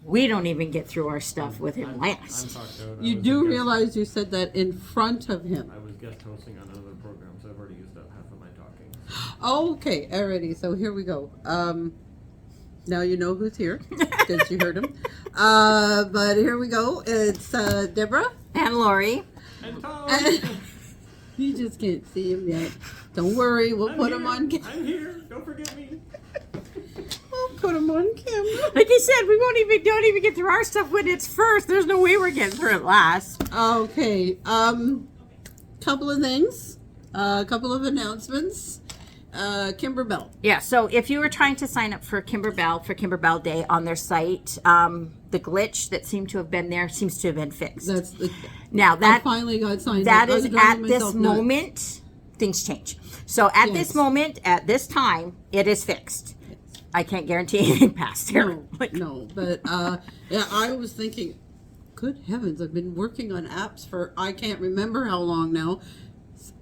We don't even get through our stuff with him I'm last. talked out. You do realize you said that in front of him. I was guest hosting on another program, so I've already used up half of my talking. Okay, alrighty. So here we go. Now you know who's here because you heard him. But here we go. It's Deborah. And Lori. And Tom! You just can't see him yet. Don't worry, we'll I'm put here. him on. I'm here. Don't forget me. We'll put him on camera. Like I said, we don't even get through our stuff when it's first. There's no way we're getting through it last. Okay. Couple of things. Couple of announcements. Kimber Bell. Yeah, so if you were trying to sign up for Kimber Bell Day on their site, the glitch that seemed to have been there seems to have been fixed. That's the. Now I that finally got signed that up. I is was driving at this myself nuts. moment, things change. So at this Yes. moment, at this time, it is fixed. I can't guarantee anything past here. No, no, but yeah, I was thinking, good heavens, I've been working on apps for I can't remember how long now.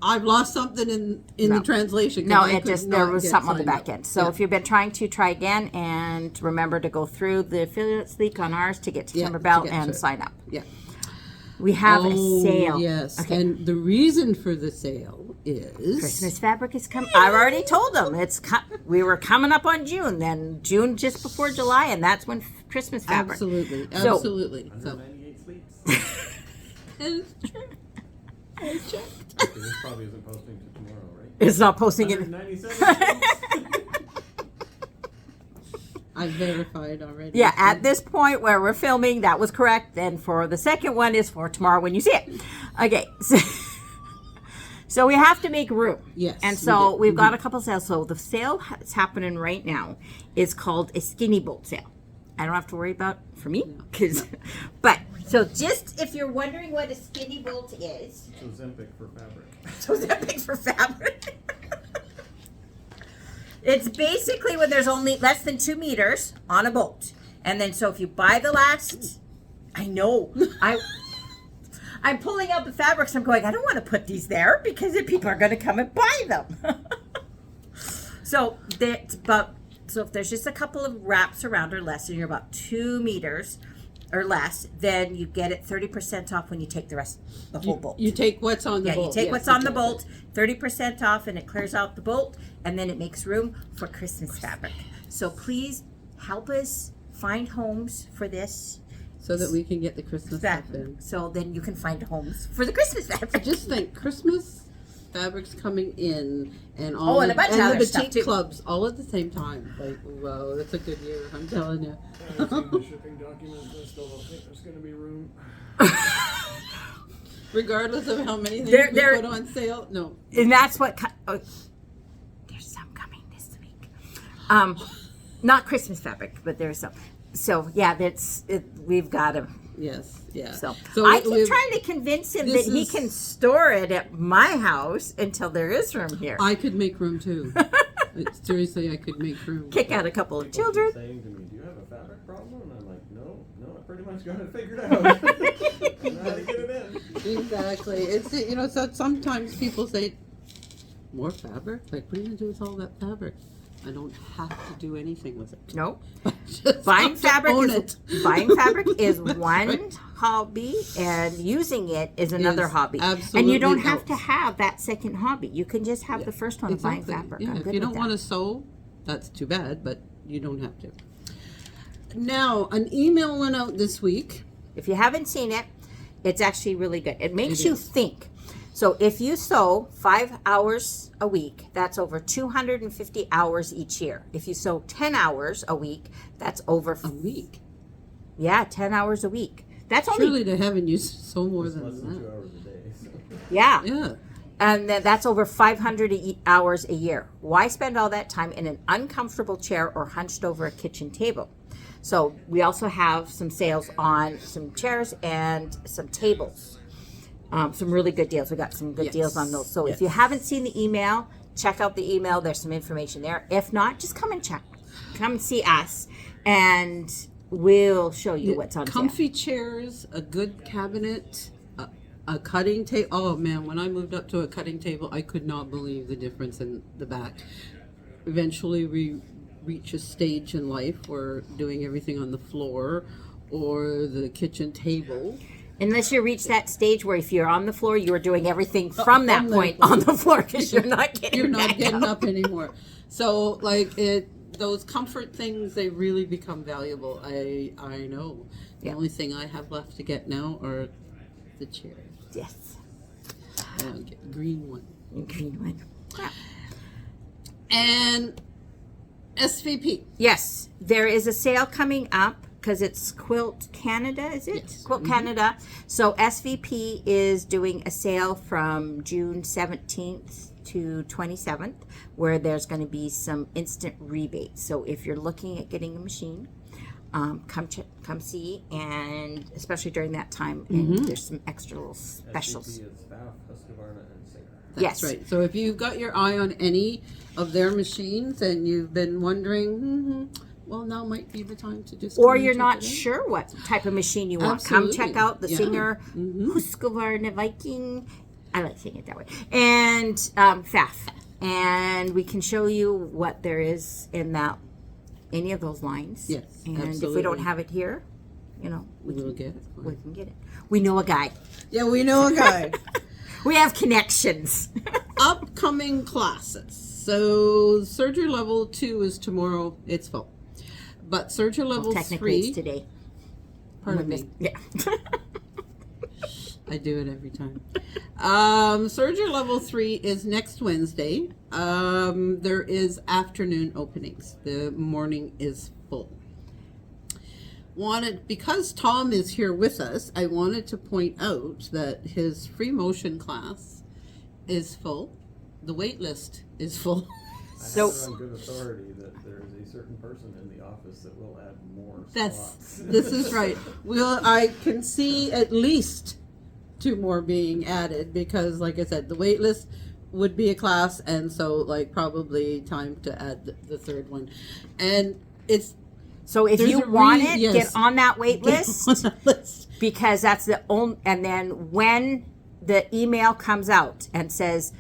I've lost something in No. the translation. 'cause No, I it could just there not was get something on the signed back up. end. So Yeah. if you've been trying to try again, and remember to go through the affiliates leak on ours to get to Yeah, Kimber to Bell get and to it. sign up. Yeah. We have a Oh, sale. Yes, Okay. and the reason for the sale is Christmas fabric is coming. I've already told them we were coming up on June, then June just before July, and that's when Christmas fabric. Absolutely, So- absolutely. So, 198 sleeps. it's true. I checked. Okay, this probably isn't posting to tomorrow, right? It's not posting it. 197 sleeps. I verified already. Yeah, at this point where we're filming, that was correct. Then for the second one is for tomorrow when you see it. Okay, so we have to make room. Yes, And we so do. we've got a couple sales. So the sale that's happening right now is called a skinny bolt sale. I don't have to worry about for me, but so just if you're wondering what a skinny bolt is, So Zempic for fabric. so that big for fabric. It's basically when there's only less than 2 meters on a bolt. And then so if you buy the last, I know, I'm pulling out the fabrics. I'm going, I don't want to put these there because then people are going to come and buy them. So if there's just a couple of wraps around or less, and you're about 2 meters or less, then you get it 30% off when you take the whole bolt. You take what's on the Yeah, bolt. you take Yes, what's on the exactly. bolt, 30% off, and it clears out the bolt, and then it makes room for Christmas fabric. So please help us find homes for this so that we can get the Christmas stuff fabric. in. So then you can find homes for the Christmas fabric. Just think, Christmas fabrics coming in, and all and a bunch of the other stuff, boutique too. clubs all at the same time. Like, wow, that's a good year. I'm telling you. I've seen the shipping documents. I still don't think there's going to be room. Regardless of how many things They're- we they're- put on sale, no. And that's what. There's some coming this week. Not Christmas fabric, but there's some. So yeah, we've got them. Yes, yeah. So, So I we- keep we've- trying to convince him that this he is- can store it at my house until there is room here. I could make room too. Seriously, I could make room. Kick out a couple of People keep children. saying to me, "Do you have a fabric problem?" And I'm like, "No, I pretty much got it figured out. I know how to get it in." Exactly. It's so sometimes people say, more fabric? Like, what are you gonna do with all that fabric? I don't have to do anything with it. No, Just buying have to fabric own is it. buying fabric is That's one right. hobby, and using it is another Is hobby. And absolutely you don't have else. to have that second hobby. You can just have the first one of buying Exactly. fabric. Yeah, I'm if good you with don't that. want to sew, that's too bad, but you don't have to. Now, an email went out this week. If you haven't seen it, it's actually really good. It makes It you is. think. So if you sew 5 hours a week, that's over 250 hours each year. If you sew 10 hours a week, that's over A week. 10 hours a week. That's only Surely to heaven you sew more It's less than than 2 that. hours a day. So. yeah. Yeah. And then that's over 500 hours a year. Why spend all that time in an uncomfortable chair or hunched over a kitchen table? So we also have some sales on some chairs and some tables. Some really good deals. We got some good Yes. deals on those. So Yes. if you haven't seen the email, check out the email. There's some information there. If not, just come and check. Come and see us, and we'll show you what's on sale. Comfy chairs, a good cabinet, a cutting table. Oh man, when I moved up to a cutting table, I could not believe the difference in the back. Eventually, we reach a stage in life where doing everything on the floor or the kitchen table. Unless you reach that stage where if you're on the floor, you are doing everything from that from that point point. on the floor because you're not getting You're not back getting up. up anymore. So those comfort things, they really become valuable. I know. The Yeah. only thing I have left to get now are the chairs. Yes. I'll get green one. Green one. Yeah. And SVP. Yes, there is a sale coming up because it's Quilt Canada, is it? Yes. Quilt Canada. So SVP is doing a sale from June 17th to 27th where there's going to be some instant rebates. So if you're looking at getting a machine, come see, and especially during that time, and there's some extra little specials. SVP is Pfaff, Husqvarna, and Singer. That's Yes. right. So if you've got your eye on any of their machines and you've been wondering, well, now might be the time to just. Or come and you're check not it out. sure what type of machine you want. Come check Absolutely. out the Yeah. Singer Husqvarna Viking. I like saying it that way. And Pfaff. And we can show you what there is in that any of those lines. Yes, And if we absolutely. don't have it here, we We'll get it. we can get it. We know a guy. Yeah, we know a guy. We have connections. Upcoming classes. So Surgery Level 2 is tomorrow. It's full. But Surgery Level Technically, 3. it's today. Pardon me. Yeah. I do it every time. Surgery Level 3 is next Wednesday. There is afternoon openings. The morning is full. Because Tom is here with us, I wanted to point out that his free motion class is full. The wait list is full. So- I have it on good authority that there is a certain person in the office that will add more slots. This is right. I can see at least 2 more being added because, like I said, the wait list would be a class, and so probably time to add the third one. And it's So if There's you a want re- it, yes. get on that wait list. on the list. Because that's the only, and then when the email comes out and says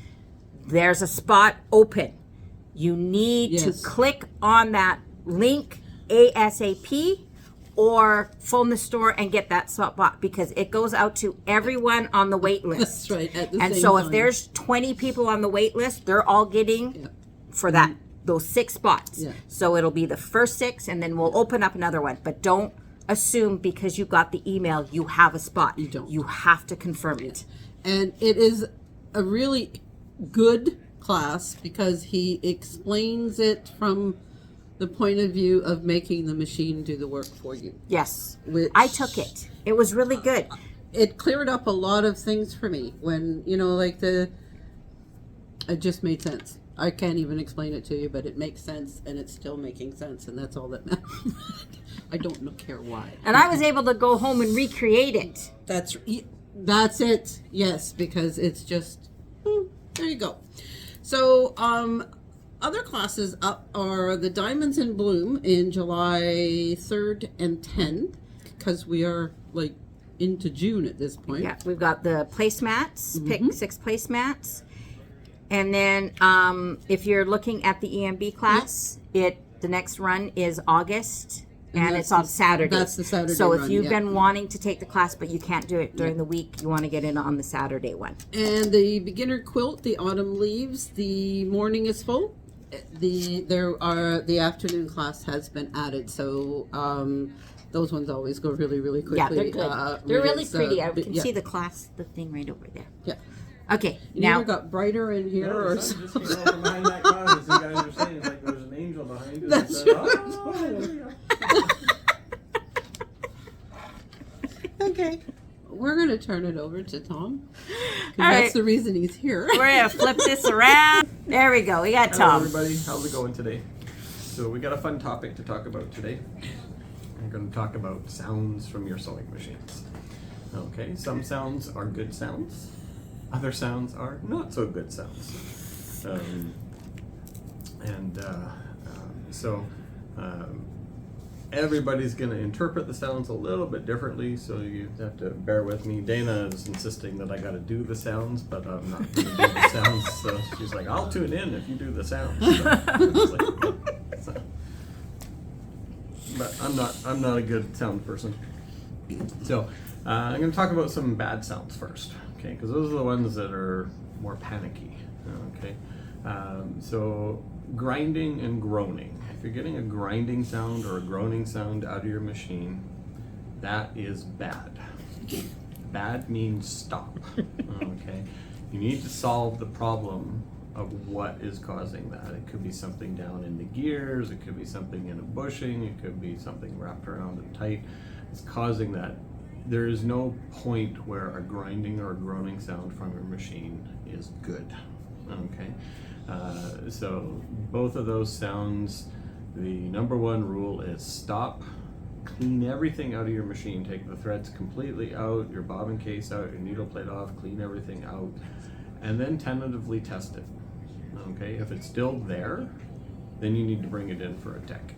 there's a spot open, you need Yes. to click on that link ASAP or phone the store and get that spot bought because it goes out to everyone on the wait list. That's right. At the And same so time. if there's 20 people on the wait list, they're all getting Yeah. for that those 6 spots. Yeah. So it'll be the first 6 and then we'll open up another one. But don't assume because you got the email you have a spot. You don't. You have to confirm it. And it is a really good class because he explains it from the point of view of making the machine do the work for you. Yes. Which I took it. It was really good. It cleared up a lot of things for me when, it just made sense. I can't even explain it to you, but it makes sense and it's still making sense and that's all that matters. I don't care why. And I was able to go home and recreate it. That's it. Yes, because it's just there you go. So other classes up are the Diamonds in Bloom in July 3rd and 10th because we are into June at this point. Yeah, we've got the placemats, pick 6 placemats. And then if you're looking at the EMB class, the next run is August. And that's it's on the- Saturday. that's the Saturday So if run, you've yeah. been wanting to take the class but you can't do it during the week, you want to get in on the Saturday one. And the beginner quilt, the autumn leaves, the morning is full. The afternoon class has been added, so those ones always go really, really quickly. Yeah, they're good. They're really it's, pretty. I can yeah. see the class, the thing right over there. Yeah. Okay, You now either got brighter in here No, or the sun just came out from behind that cloud, as you guys are saying. It's like there's an angel behind it. That's Said, right. "Oh, there we go." Okay. We're going to turn it over to Tom. 'Cause All that's right. the reason he's here. we're gonna flip this around. There we go. We got Hello, Tom. everybody. How's it going today? So we got a fun topic to talk about today. We're going to talk about sounds from your sewing machines. Okay, some sounds are good sounds. Other sounds are not so good sounds. Everybody's going to interpret the sounds a little bit differently, so you have to bear with me. Dana is insisting that I got to do the sounds, but I'm not going to do the sounds. So she's like, "I'll tune in if you do the sounds." So, but I'm not a good sound person. So I'm going to talk about some bad sounds first, okay? Because those are the ones that are more panicky, okay? So grinding and groaning. If you're getting a grinding sound or a groaning sound out of your machine, that is bad. Bad means stop, okay? You need to solve the problem of what is causing that. It could be something down in the gears, it could be something in a bushing, it could be something wrapped around and tight. It's causing that. There is no point where a grinding or a groaning sound from your machine is good, okay? So both of those sounds, the number one rule is stop, clean everything out of your machine, take the threads completely out, your bobbin case out, your needle plate off, clean everything out, and then tentatively test it, okay? If it's still there, then you need to bring it in for a tech.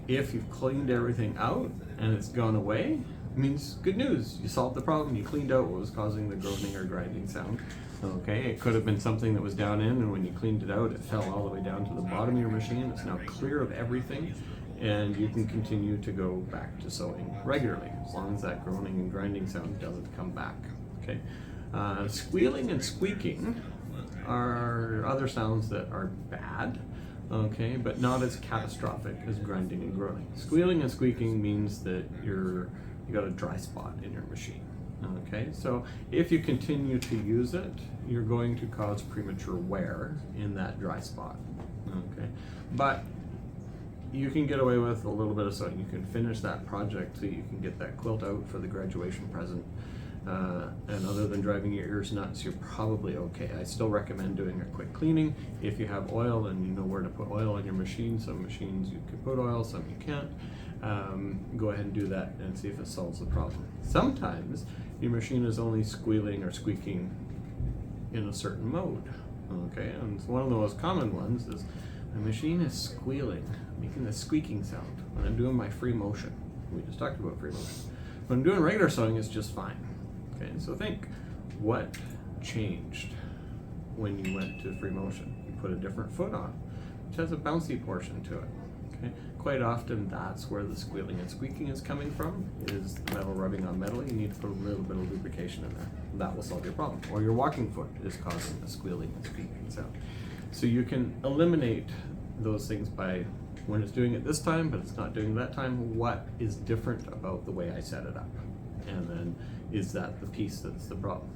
If you've cleaned everything out and it's gone away, it means good news. You solved the problem, you cleaned out what was causing the groaning or grinding sound. Okay, it could have been something that was down in, and when you cleaned it out, it fell all the way down to the bottom of your machine. It's now clear of everything, and you can continue to go back to sewing regularly, as long as that groaning and grinding sound doesn't come back, okay? Squealing and squeaking are other sounds that are bad, okay, but not as catastrophic as grinding and groaning. Squealing and squeaking means that you got a dry spot in your machine. Okay, so if you continue to use it, you're going to cause premature wear in that dry spot. Okay, but you can get away with a little bit of sewing. You can finish that project so you can get that quilt out for the graduation present. And other than driving your ears nuts, you're probably okay. I still recommend doing a quick cleaning. If you have oil and you know where to put oil on your machine, some machines you can put oil, some you can't. Go ahead and do that and see if it solves the problem. Sometimes your machine is only squealing or squeaking in a certain mode, okay? And one of the most common ones is my machine is squealing, making the squeaking sound when I'm doing my free motion. We just talked about free motion. When I'm doing regular sewing, it's just fine, okay? So think, what changed when you went to free motion? You put a different foot on, which has a bouncy portion to it. Okay. Quite often that's where the squealing and squeaking is coming from, is the metal rubbing on metal. You need to put a little bit of lubrication in there. That will solve your problem. Or your walking foot is causing a squealing and squeaking sound. So you can eliminate those things by, when it's doing it this time but it's not doing that time, what is different about the way I set it up? And then is that the piece that's the problem?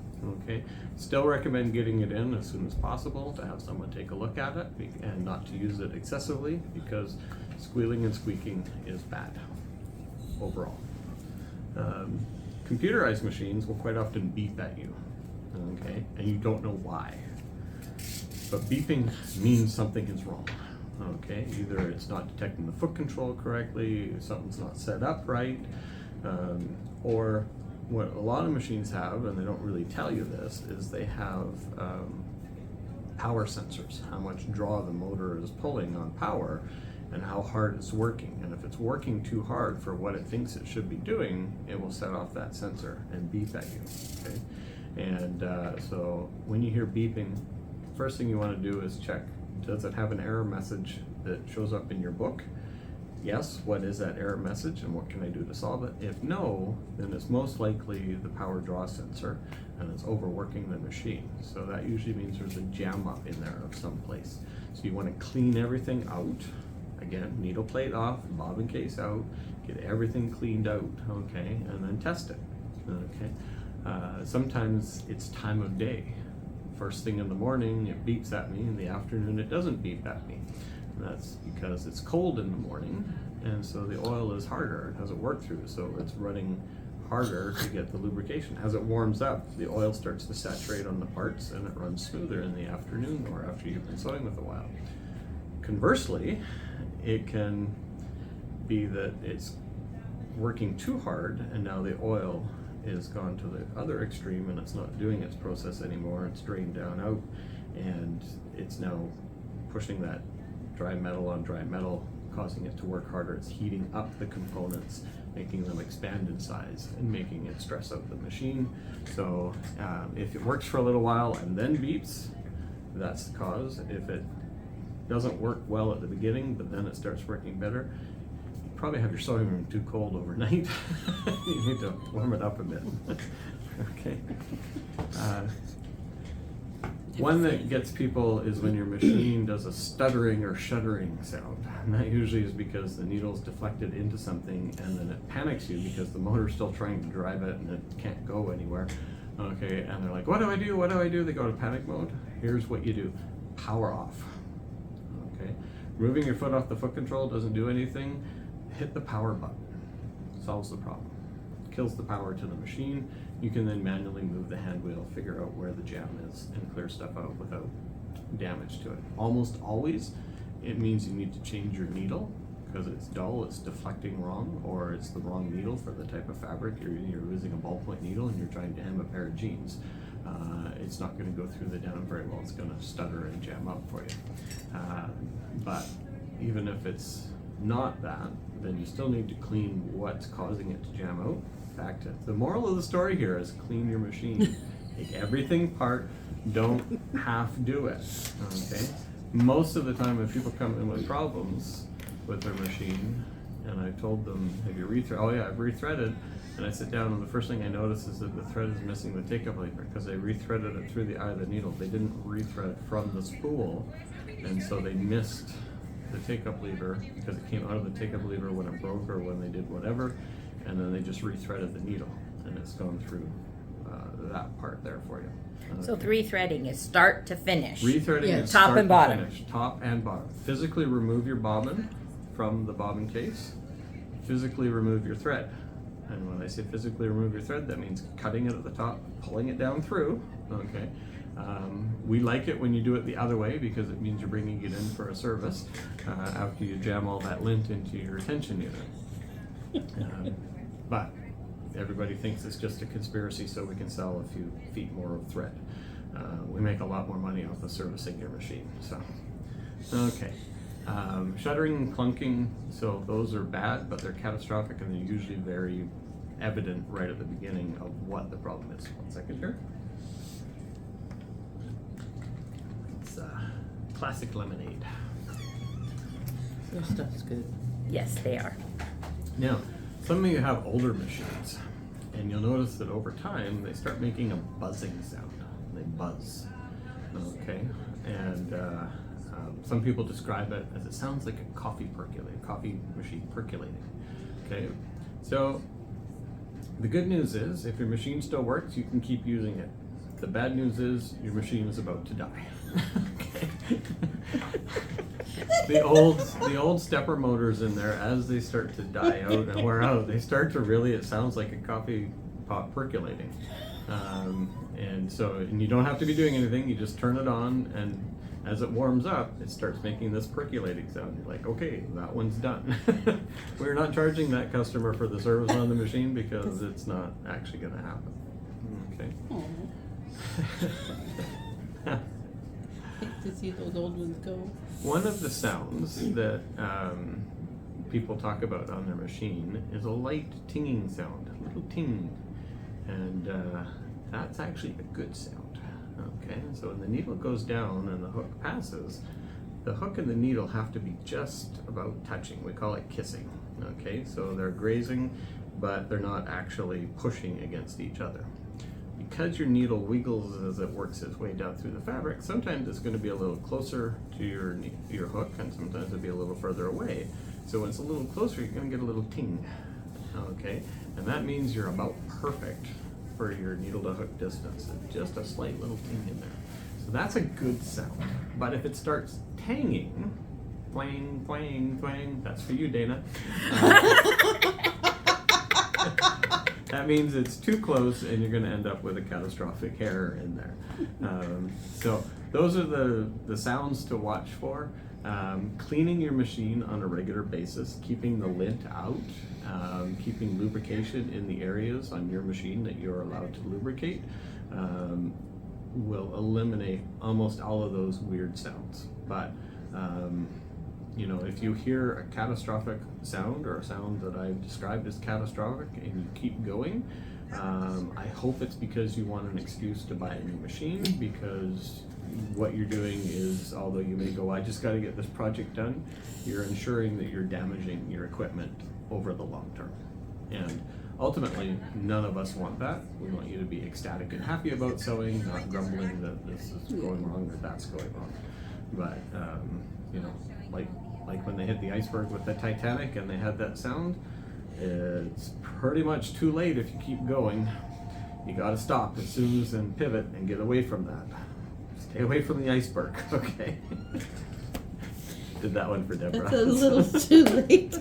Okay, still recommend getting it in as soon as possible to have someone take a look at it and not to use it excessively, because squealing and squeaking is bad overall. Computerized machines will quite often beep at you, okay, and you don't know why. But beeping means something is wrong, okay? Either it's not detecting the foot control correctly, something's not set up right, or what a lot of machines have, and they don't really tell you this, is they have power sensors, how much draw the motor is pulling on power and how hard it's working. And if it's working too hard for what it thinks it should be doing, it will set off that sensor and beep at you, okay? And so when you hear beeping, first thing you want to do is check, does it have an error message that shows up in your book? Yes, what is that error message and what can I do to solve it? If no, then it's most likely the power draw sensor and it's overworking the machine. So that usually means there's a jam up in there of some place. So you want to clean everything out. Again, needle plate off, bobbin case out, get everything cleaned out, okay, and then test it, okay? Sometimes it's time of day. First thing in the morning, it beeps at me. In the afternoon, it doesn't beep at me. And that's because it's cold in the morning, and so the oil is harder. It hasn't worked through, so it's running harder to get the lubrication. As it warms up, the oil starts to saturate on the parts, and it runs smoother in the afternoon or after you've been sewing with a while. Conversely, it can be that it's working too hard, and now the oil is gone to the other extreme and it's not doing its process anymore. It's drained down out, and it's now pushing that dry metal on dry metal, causing it to work harder. It's heating up the components, making them expand in size and making it stress out the machine. So if it works for a little while and then beeps, that's the cause. If it doesn't work well at the beginning but then it starts working better, you probably have your sewing room too cold overnight. You You need to warm it up a bit. Okay. One that gets people is when your machine does a stuttering or shuddering sound. And that usually is because the needle's deflected into something and then it panics you because the motor's still trying to drive it and it can't go anywhere. Okay, and they're like, what do I do? What do I do? They go to panic mode. Here's what you do. Power off. Okay. Moving your foot off the foot control doesn't do anything. Hit the power button. Solves the problem. Kills the power to the machine. You can then manually move the hand wheel, figure out where the jam is, and clear stuff out without damage to it. Almost always, it means you need to change your needle because it's dull, it's deflecting wrong, or it's the wrong needle for the type of fabric. You're using a ballpoint needle and you're trying to hem a pair of jeans. It's not going to go through the denim very well. It's going to stutter and jam up for you. But even if it's not that, then you still need to clean what's causing it to jam out. In fact, the moral of the story here is clean your machine. Take everything apart, don't half do it, okay? Most of the time when people come in with problems with their machine, and I told them, have you rethreaded? Oh yeah, I've rethreaded. And I sit down and the first thing I notice is that the thread is missing the take-up lever because they rethreaded it through the eye of the needle. They didn't rethread from the spool, and so they missed the take-up lever because it came out of the take-up lever when it broke or when they did whatever, and then they just rethreaded the needle, and it's gone through that part there for you. So rethreading is start to finish. Rethreading Yeah. is Top start and to bottom. finish, top and bottom. Physically remove your bobbin from the bobbin case. Physically remove your thread. And when I say physically remove your thread, that means cutting it at the top, pulling it down through. Okay. We like it when you do it the other way because it means you're bringing it in for a service after you jam all that lint into your tension unit. But everybody thinks it's just a conspiracy so we can sell a few feet more of thread. We make a lot more money off of servicing your machine. So, okay. Shuddering and clunking, so those are bad, but they're catastrophic and they're usually very evident right at the beginning of what the problem is. 1 second here. It's classic lemonade. Your stuff's good. Yes, they are. Now, some of you have older machines, and you'll notice that over time they start making a buzzing sound. They buzz. Okay, and some people describe it as it sounds like a coffee machine percolating. Okay, so the good news is if your machine still works, you can keep using it. The bad news is your machine is about to die. Okay. The old stepper motors in there, as they start to die out and wear out, they start to really, it sounds like a coffee pot percolating. And you don't have to be doing anything, you just turn it on, and as it warms up, it starts making this percolating sound. You're like, okay, that one's done. We're not charging that customer for the service on the machine because it's not actually going to happen. Okay. Hate to see those old ones go. One of the sounds that people talk about on their machine is a light tinging sound, a little ting, and that's actually a good sound. Okay, so when the needle goes down and the hook passes, the hook and the needle have to be just about touching. We call it kissing. Okay, so they're grazing, but they're not actually pushing against each other. Because your needle wiggles as it works its way down through the fabric, sometimes it's going to be a little closer to your hook, and sometimes it'll be a little further away. So when it's a little closer, you're going to get a little ting. Okay, and that means you're about perfect for your needle to hook distance. It's just a slight little ting in there. So that's a good sound. But if it starts tanging, twang, twang, twang, that's for you, Dana. That means it's too close and you're going to end up with a catastrophic error in there. So those are the sounds to watch for. Cleaning your machine on a regular basis, keeping the lint out, keeping lubrication in the areas on your machine that you're allowed to lubricate will eliminate almost all of those weird sounds. But you know, if you hear a catastrophic sound or a sound that I've described as catastrophic and you keep going, I hope it's because you want an excuse to buy a new machine, because what you're doing is, although you may go, I just got to get this project done, you're ensuring that you're damaging your equipment over the long term. And ultimately, none of us want that. We want you to be ecstatic and happy about sewing, not grumbling that this is going wrong or that's going wrong. But you know, like when they hit the iceberg with the Titanic and they had that sound, it's pretty much too late if you keep going. You got to stop as soon as and pivot and get away from that. Stay away from the iceberg, okay? Did that one for Deborah. That's a little too late.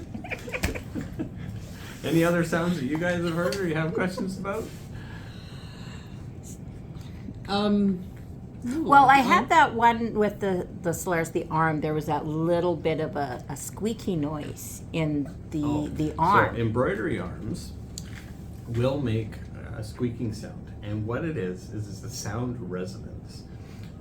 Any other sounds that you guys have heard or you have questions about? No, Well, I had that one with the Solaris, the arm. There was that little bit of a squeaky noise in the arm. So embroidery arms will make a squeaking sound, and what it is a sound resonance.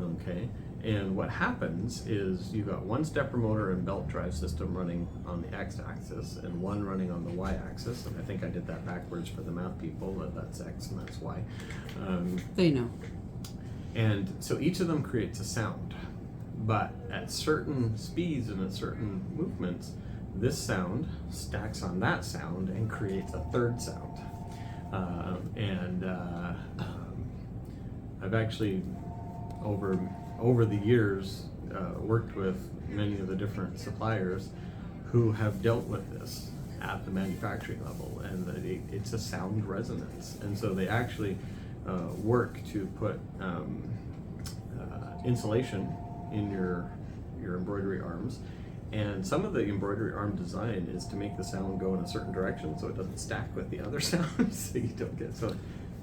Okay, and what happens is you got one stepper motor and belt drive system running on the x-axis and one running on the y-axis, and I think I did that backwards for the math people. That's x and that's y. They know. And so each of them creates a sound, but at certain speeds and at certain movements, this sound stacks on that sound and creates a third sound. I've actually, over the years, worked with many of the different suppliers who have dealt with this at the manufacturing level, and it's a sound resonance. And so they actually work to put insulation in your embroidery arms, and some of the embroidery arm design is to make the sound go in a certain direction so it doesn't stack with the other sounds, so you don't get so.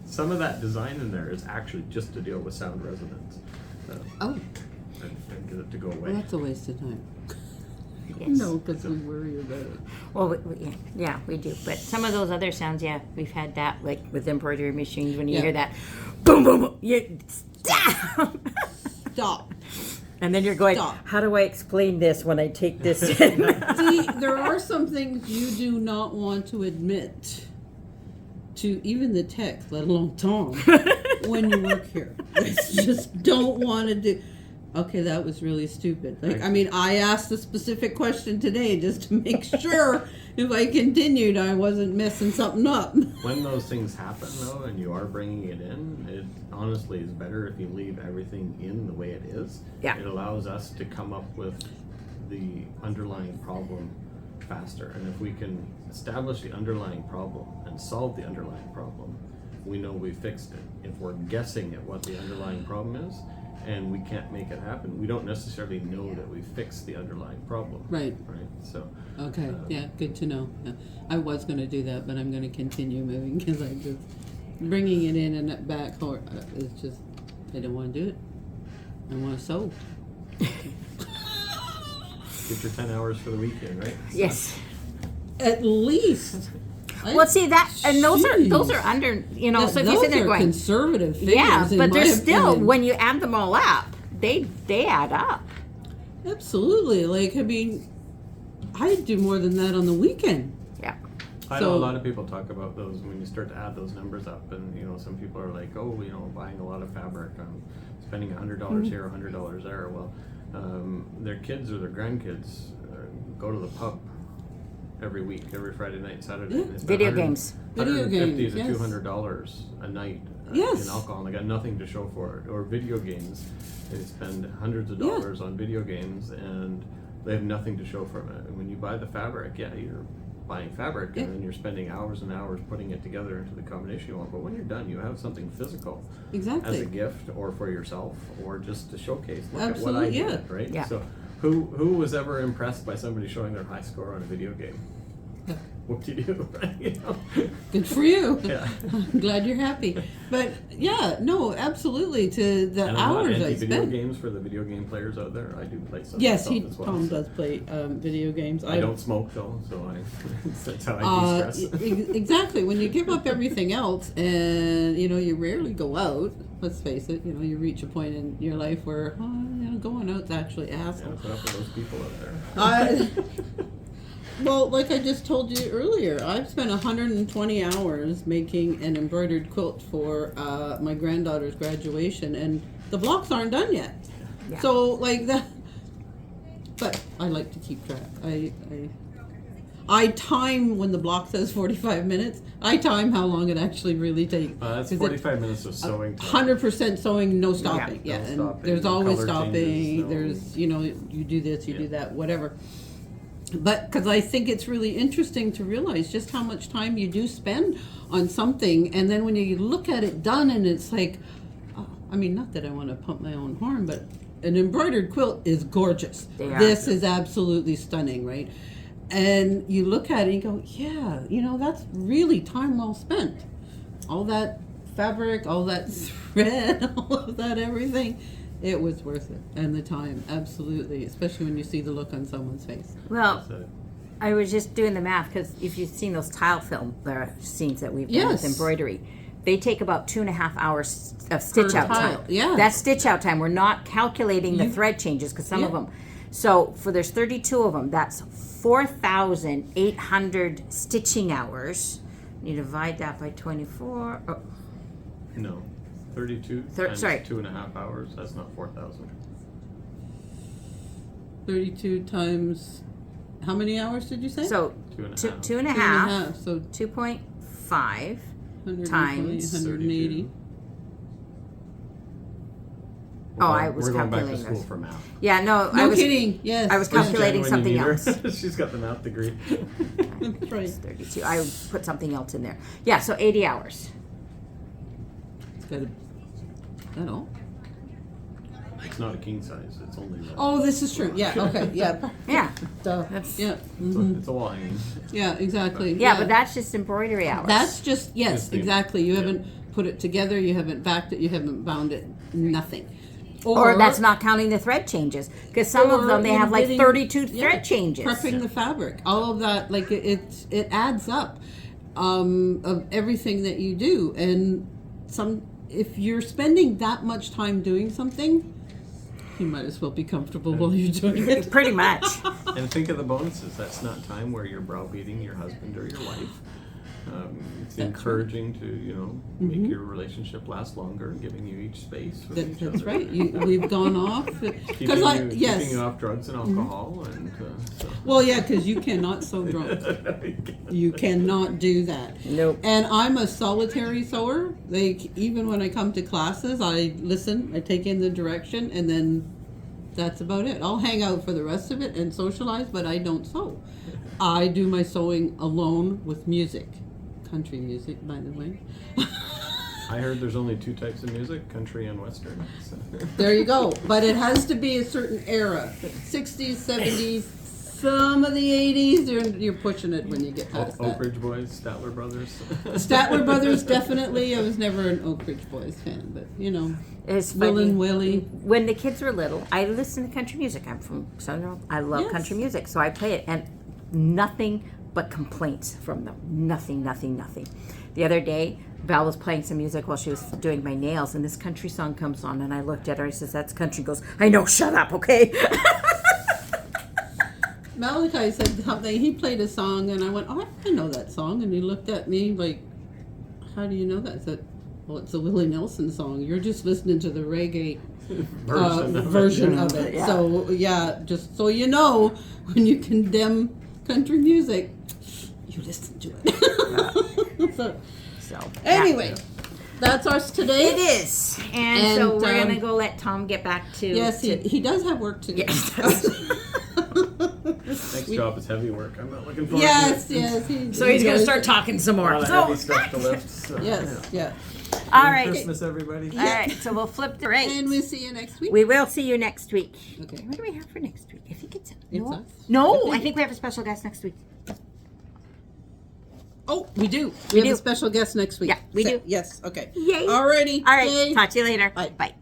Some of that design in there is actually just to deal with sound resonance. Oh, And get it to go away. well, that's a waste of time. Yes. No, because we worry about it. Well, yeah, we do. But some of those other sounds, yeah, we've had that, like with embroidery machines, when you Yeah. hear that, boom, boom, boom, you stop. Stop. And then you're going, Stop. how do I explain this when I take this in? See, there are some things you do not want to admit to even the tech, let alone Tom, when you work here. You just don't want to do. Okay, that was really stupid. Like, I mean, I asked a specific question today just to make sure if I continued, I wasn't messing something up. When those things happen, though, and you are bringing it in, it honestly is better if you leave everything in the way it is. Yeah. It allows us to come up with the underlying problem faster. And if we can establish the underlying problem and solve the underlying problem, we know we fixed it. If we're guessing at what the underlying problem is and we can't make it happen, we don't necessarily know that we fixed the underlying problem. Right. Right. So. Okay, yeah, good to know. Yeah. I was going to do that, but I'm going to continue moving because I just bringing it in and back is just, I don't want to do it. I want to sew. Get your 10 hours for the weekend, right? So, Yes. At least. Well, see that, and those Jeez. are under, you know. So if those you sit there are going, conservative figures. yeah, in but my they're still, opinion. when you add them all up, they add up. Absolutely. Like, I mean, I do more than that on the weekend. Yeah. I know a So- lot of people talk about those when you start to add those numbers up, and you know, some people are like, "Oh, you know, buying a lot of fabric, I'm spending $100 here, $100 there." Well, their kids or their grandkids go to the pub every week, every Friday night, Saturday. Yeah. and they spend Video games. Video $150 games, to yes. $200 a night Yes. in alcohol, and they got nothing to show for it. Or video games, they spend hundreds of Yeah. dollars on video games, and they have nothing to show from it. And when you buy the fabric, yeah, you're buying fabric, Yeah. and then you're spending hours and hours putting it together into the combination you want. But when you're done, you have something physical as a Exactly. gift, or for yourself, or just to showcase. Look at what I Absolutely, yeah. did, right? Yeah. So, who was ever impressed by somebody showing their high score on a video game? Yeah. Whoop-de-doo, right? You know? Good for you. Yeah. I'm glad you're happy. But yeah, no, absolutely. To the And I'm not hours I anti-video spent. games for the video game players out there. I do play some Yes, myself as well. Tom does play video games. I don't smoke though, so that's how I de-stress. Exactly. When you give up everything else, and you know you rarely go out. Let's face it. You know you reach a point in your life where you know going out's actually Yeah, asshole. put up with those people out there. Well, like I just told you earlier, I've spent 120 hours making an embroidered quilt for my granddaughter's graduation, and the blocks aren't done yet. Yeah. So like that, but I like to keep track. I time when the block says 45 minutes. I time how long it actually really takes. That's 'Cause 45 minutes of sewing. time. 100% sewing, no stopping. Yeah, Yeah, no and stopping, there's no always color stopping. changes, no- There's, you know, you do this, you do Yeah. that, whatever. But because I think it's really interesting to realize just how much time you do spend on something, and then when you look at it done, and it's like, I mean, not that I want to pump my own horn, but an embroidered quilt is gorgeous. They are. This is absolutely stunning, right? And you look at it and you go, yeah, you know, that's really time well spent. All that fabric, all that thread, all of that everything, it was worth it. And the time, absolutely, especially when you see the look on someone's face. Well, So, I was just doing the math because if you've seen those tile film scenes that we've done Yes. with embroidery, they take about 2.5 hours of stitch Per out tile, time. yeah. That's stitch out time. We're not calculating the You- thread changes because some of Yeah. them. So for there's 32 of them. That's 4,800 stitching hours. You divide that by 24. Oh, no. 32 times sorry. 2.5 hours. That's not 4,000. 32 times, how many hours did you say? so 2.5. two and a Two half. So 2.5. 120, times 180. Oh, I was We're going back to calculating school this. for math. Yeah, no, No I was kidding. Yes. I was yes. calculating Jen, when you something need her. She's got the math degree. That's right. 32. I put something else in there. Yeah, so 80 hours. It's got a, that all? It's not a king size. It's only. Oh, this is true. Yeah. Okay. Yeah. Yeah. Duh. That's- Yeah. It's, mhm. it's a wall hanging. Yeah. Exactly. Yeah, but that's just embroidery hours. That's just yes, Just the- exactly. You yeah. haven't put it together. You haven't backed it. You haven't bound it. Nothing. or that's not counting the thread changes because some of or, them they you know, have like getting- 32 yeah, thread changes. Prepping the fabric, all of that, like it adds up of everything that you do, and if you're spending that much time doing something, you might as well be comfortable while you're doing it. Pretty much. And think of the bonuses. That's not time where you're browbeating your husband or your wife. It's That's encouraging to, make your relationship last longer and giving you each space. For each That's other. right. We've gone off Keeping because keeping you off drugs and alcohol. And so. Well, yeah, because you cannot sew drunk. You cannot do that. Nope. And I'm a solitary sewer. Even when I come to classes, I listen, I take in the direction, and then that's about it. I'll hang out for the rest of it and socialize, but I don't sew. I do my sewing alone with music. Country music, by the way. I heard there's only 2 types of music, country and western. So. There you go. But it has to be a certain era. 60s, 70s, some of the 80s. You're pushing it when you get past Oak that. Ridge Boys, Statler Brothers. Statler Brothers, definitely. I was never an Oak Ridge Boys fan, but It's Will funny. and Willie. When the kids were little, I listened to country music. I'm from Southern. I love Yes. country music, so I play it, and nothing but complaints from them. Nothing. The other day, Val was playing some music while she was doing my nails, and this country song comes on, and I looked at her. I says, "That's country." Goes, "I know. Shut up, okay." Malachi said something. He played a song, and I went, "Oh, I know that song." And he looked at me like, "How do you know that?" I said, "Well, it's a Willie Nelson song. You're just listening to the reggae version of it." Yeah. So yeah, just so you know, when you condemn country music, you listen to it. So So anyway, yeah. that's us today. It is, and so And, we're gonna go let Tom get back to. Yes, to, he does have work to do. Yes. Next job is heavy work. I'm not looking forward Yes, to it. yes. So he's gonna enjoys start it. talking some A more. lot of So, heavy stuff to lift. So, Yes, yeah. all Merry right, Christmas, everybody. all right. So we'll flip the right. And we'll see you next week. We will see you next week. Okay. What do we have for next week? I think it's It's no. us. No, I think we have a special guest next week. Oh, we do. We have do. a special guest next week. Yeah, we do. Yes, okay. Yay. Alrighty. All right. Yay. Talk to you later. Bye. Bye.